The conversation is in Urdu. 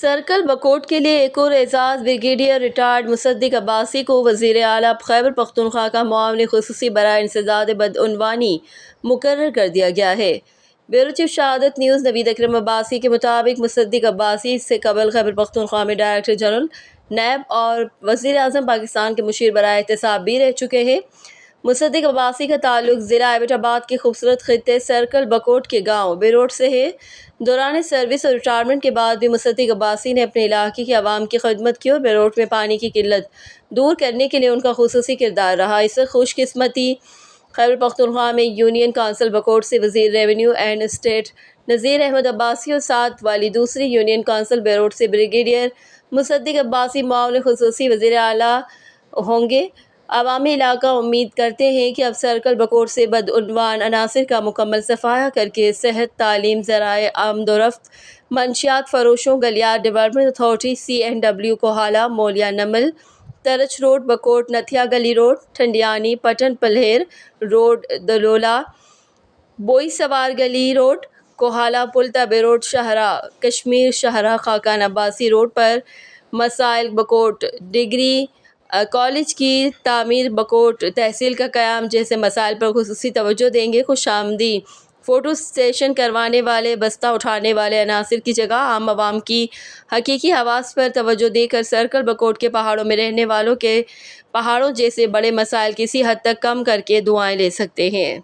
سرکل بکوٹ کے لیے ایک اور اعزاز بریگیڈیئر ریٹائرڈ مصدق عباسی کو وزیر اعلیٰ خیبر پختونخوا کا معاون خصوصی برائے انسداد بدعنوانی مقرر کر دیا گیا ہے۔ بیورو چیف شہادت نیوز نوید اکرم عباسی کے مطابق مصدق عباسی اس سے قبل خیبر پختونخوا میں ڈائریکٹر جنرل نیب اور وزیر اعظم پاکستان کے مشیر برائے احتساب بھی رہ چکے ہیں۔ مصدق عباسی کا تعلق ضلع ایبٹ آباد کے خوبصورت خطے سرکل بکوٹ کے گاؤں بیروٹ سے ہے۔ دوران سروس اور ریٹائرمنٹ کے بعد بھی مصدق عباسی نے اپنے علاقے کے عوام کی خدمت کی اور بیروٹ میں پانی کی قلت دور کرنے کے لیے ان کا خصوصی کردار رہا۔ اس خوش قسمتی خیبر پختونخوا میں یونین کونسل بکوٹ سے وزیر revenue and state Nazir Ahmed Abbasi اور ساتھ والی دوسری یونین کونسل بیروٹ سے بریگیڈیئر مصدق عباسی معاون خصوصی وزیر اعلیٰ ہوں گے۔ عوامی علاقہ امید کرتے ہیں کہ اب سرکل بکوٹ سے بدعنوان عناصر کا مکمل صفایا کر کے صحت، تعلیم، ذرائع آمد و رفت، منشیات فروشوں، Galiyat development authority CNW Kohala, مولیا نمل، ترچ روڈ بکوٹ، نتھیا گلی روڈ، ٹھنڈیانی، پٹن پلہیر روڈ، دلولا، بوئی سوار گلی روڈ، کوہالہ پل تا بیروٹ شاہراہ کشمیر شاہراہ خاقان عباسی روڈ پر مسائل بکوٹ ڈگری کالج کی تعمیر، بکوٹ تحصیل کا قیام جیسے مسائل پر خصوصی توجہ دیں گے۔ خوش آمدی فوٹو اسٹیشن کروانے والے، بستہ اٹھانے والے عناصر کی جگہ عام عوام کی حقیقی حواس پر توجہ دے کر سرکل بکوٹ کے پہاڑوں میں رہنے والوں کے پہاڑوں جیسے بڑے مسائل کسی حد تک کم کر کے دعائیں لے سکتے ہیں۔